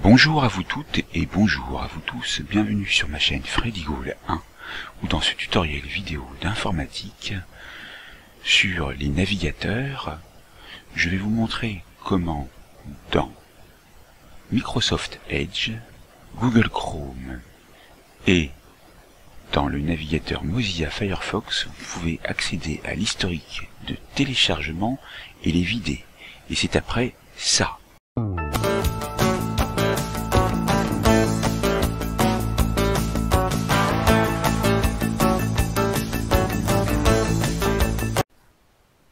Bonjour à vous toutes et bonjour à vous tous, bienvenue sur ma chaîne Freddy Ghoul 1, où dans ce tutoriel vidéo d'informatique sur les navigateurs, je vais vous montrer comment dans Microsoft Edge, Google Chrome et dans le navigateur Mozilla Firefox, vous pouvez accéder à l'historique de téléchargement et les vider. Et c'est après ça.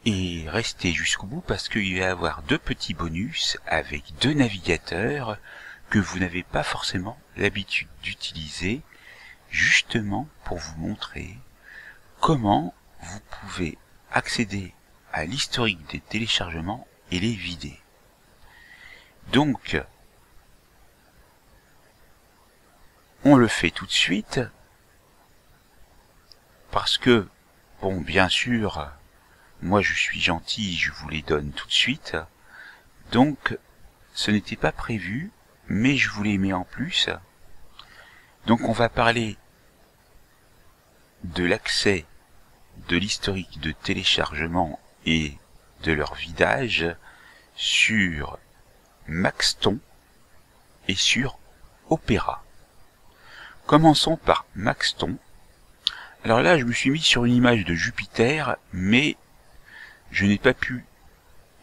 Et restez jusqu'au bout parce qu'il va y avoir deux petits bonus avec deux navigateurs que vous n'avez pas forcément l'habitude d'utiliser, justement pour vous montrer comment vous pouvez accéder à l'historique des téléchargements et les vider. Donc, on le fait tout de suite parce que, bon, bien sûr, moi je suis gentil, je vous les donne tout de suite. Donc, ce n'était pas prévu, mais je vous les mets en plus. Donc on va parler de l'accès de l'historique de téléchargement et de leur vidage sur Maxton et sur Opera. Commençons par Maxton. Alors là, je me suis mis sur une image de Jupiter, mais je n'ai pas pu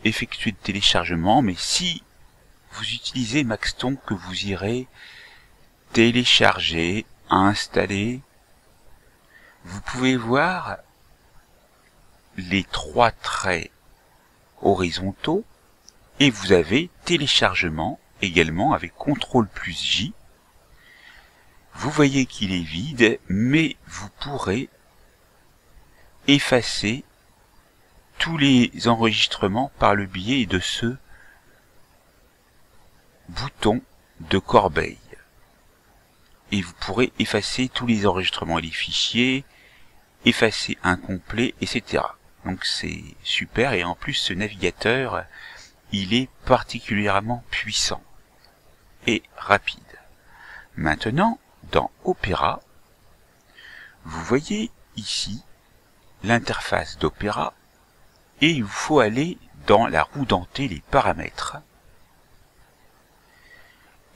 effectuer de téléchargement. Mais si vous utilisez Maxton, que vous irez télécharger, installer, vous pouvez voir les trois traits horizontaux et vous avez téléchargement également avec CTRL+J. Vous voyez qu'il est vide, mais vous pourrez effacer tous les enregistrements par le biais de ce bouton de corbeille. Et vous pourrez effacer tous les enregistrements et les fichiers, effacer incomplet, etc. Donc c'est super, et en plus ce navigateur, il est particulièrement puissant et rapide. Maintenant, dans Opera, vous voyez ici l'interface d'Opera, et il vous faut aller dans la roue dentée, les paramètres.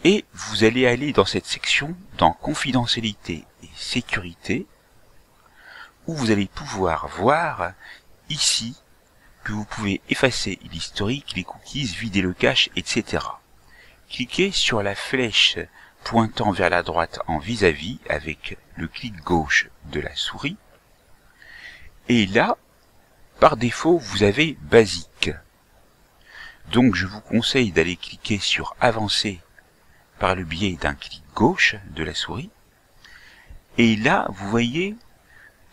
Et vous allez aller dans cette section, dans confidentialité et sécurité, où vous allez pouvoir voir ici que vous pouvez effacer l'historique, les cookies, vider le cache, etc. Cliquez sur la flèche pointant vers la droite en vis-à-vis avec le clic gauche de la souris. Et là, par défaut, vous avez basique. Donc je vous conseille d'aller cliquer sur avancer par le biais d'un clic gauche de la souris. Et là, vous voyez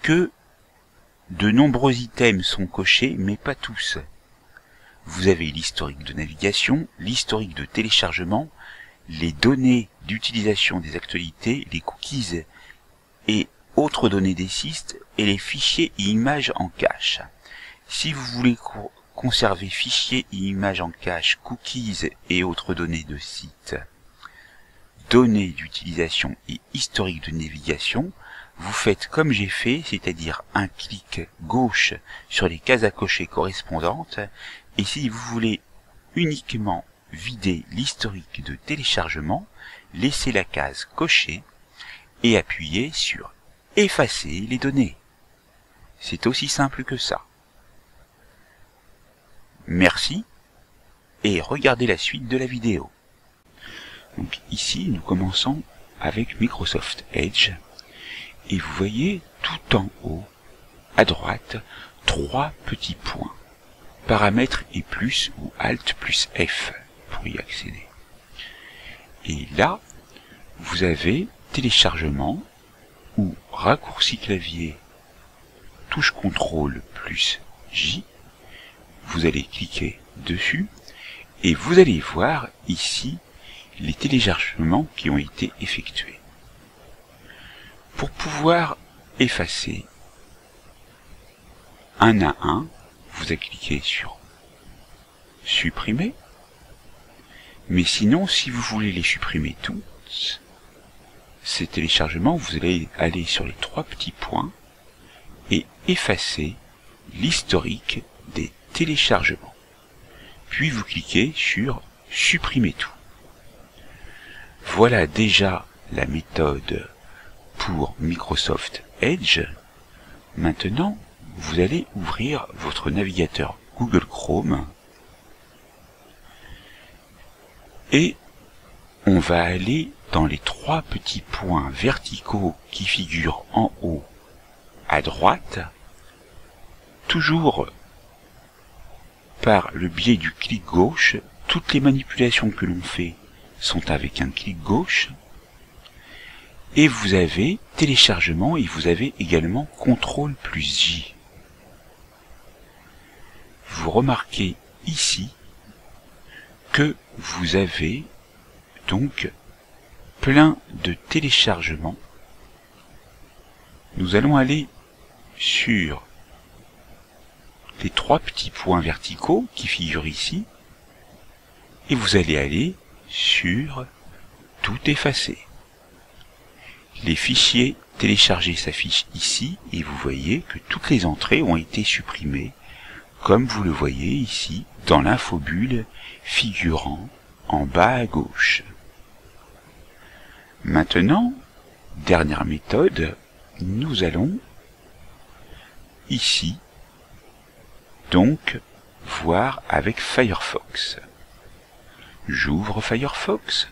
que de nombreux items sont cochés, mais pas tous. Vous avez l'historique de navigation, l'historique de téléchargement, les données d'utilisation des actualités, les cookies et autres données des sites, et les fichiers et images en cache. Si vous voulez conserver fichiers et images en cache, cookies et autres données de sites, données d'utilisation et historique de navigation, vous faites comme j'ai fait, c'est-à-dire un clic gauche sur les cases à cocher correspondantes, et si vous voulez uniquement vider l'historique de téléchargement, laissez la case cochée et appuyez sur effacer les données. C'est aussi simple que ça. Merci et regardez la suite de la vidéo. Donc ici, nous commençons avec Microsoft Edge. Et vous voyez tout en haut, à droite, trois petits points. Paramètres et plus ou Alt plus F pour y accéder. Et là, vous avez téléchargement ou raccourci clavier, touche CTRL plus J. Vous allez cliquer dessus et vous allez voir ici les téléchargements qui ont été effectués. Pour pouvoir effacer un à un, vous allez cliquer sur supprimer Mais sinon, si vous voulez les supprimer toutes, ces téléchargements, vous allez aller sur les 3 petits points et effacer l'historique des téléchargements. Puis vous cliquez sur supprimer tout. Voilà déjà la méthode pour Microsoft Edge. Maintenant, vous allez ouvrir votre navigateur Google Chrome et on va aller dans les 3 petits points verticaux qui figurent en haut à droite, toujours par le biais du clic gauche. Toutes les manipulations que l'on fait sont avec un clic gauche, et vous avez téléchargement et vous avez également CTRL+J. Vous remarquez ici que vous avez donc plein de téléchargements. Nous allons aller sur les 3 petits points verticaux qui figurent ici et vous allez aller sur tout effacer. Les fichiers téléchargés s'affichent ici et vous voyez que toutes les entrées ont été supprimées comme vous le voyez ici dans l'infobulle figurant en bas à gauche. Maintenant, dernière méthode, nous allons ici donc voir avec Firefox. J'ouvre Firefox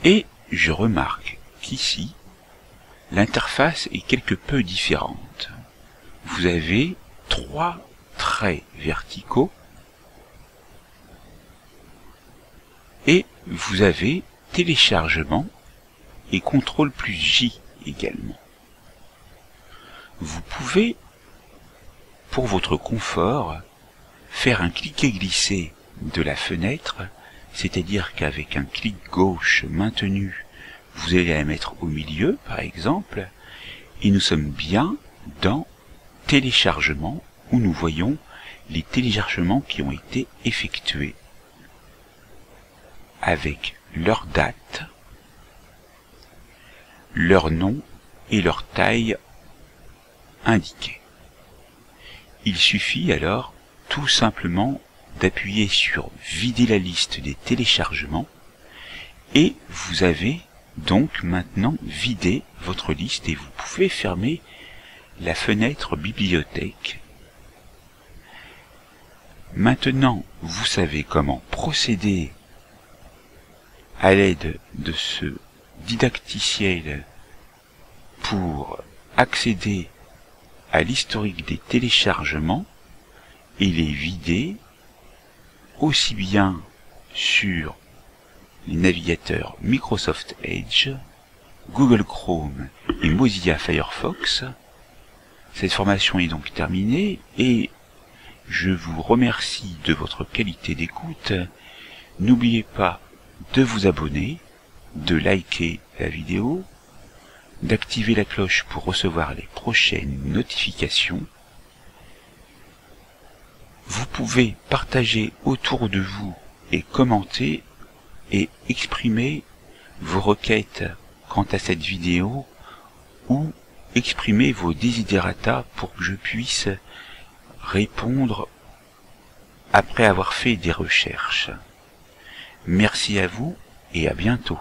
et je remarque qu'ici l'interface est quelque peu différente. Vous avez 3 traits verticaux et vous avez téléchargement et CTRL+J également. Vous pouvez, pour votre confort, faire un cliquer-glisser de la fenêtre, c'est-à-dire qu'avec un clic gauche maintenu, vous allez la mettre au milieu, par exemple, et nous sommes bien dans téléchargement, où nous voyons les téléchargements qui ont été effectués, avec leur date, leur nom et leur taille indiquée. Il suffit alors tout simplement d'appuyer sur vider la liste des téléchargements et vous avez donc maintenant vidé votre liste et vous pouvez fermer la fenêtre bibliothèque. Maintenant, vous savez comment procéder à l'aide de ce didacticiel pour accéder à l'historique des téléchargements et les vider aussi bien sur les navigateurs Microsoft Edge, Google Chrome et Mozilla Firefox. Cette formation est donc terminée et je vous remercie de votre qualité d'écoute. N'oubliez pas de vous abonner, de liker la vidéo, d'activer la cloche pour recevoir les prochaines notifications. Vous pouvez partager autour de vous et commenter et exprimer vos requêtes quant à cette vidéo ou exprimer vos desiderata pour que je puisse répondre après avoir fait des recherches. Merci à vous et à bientôt.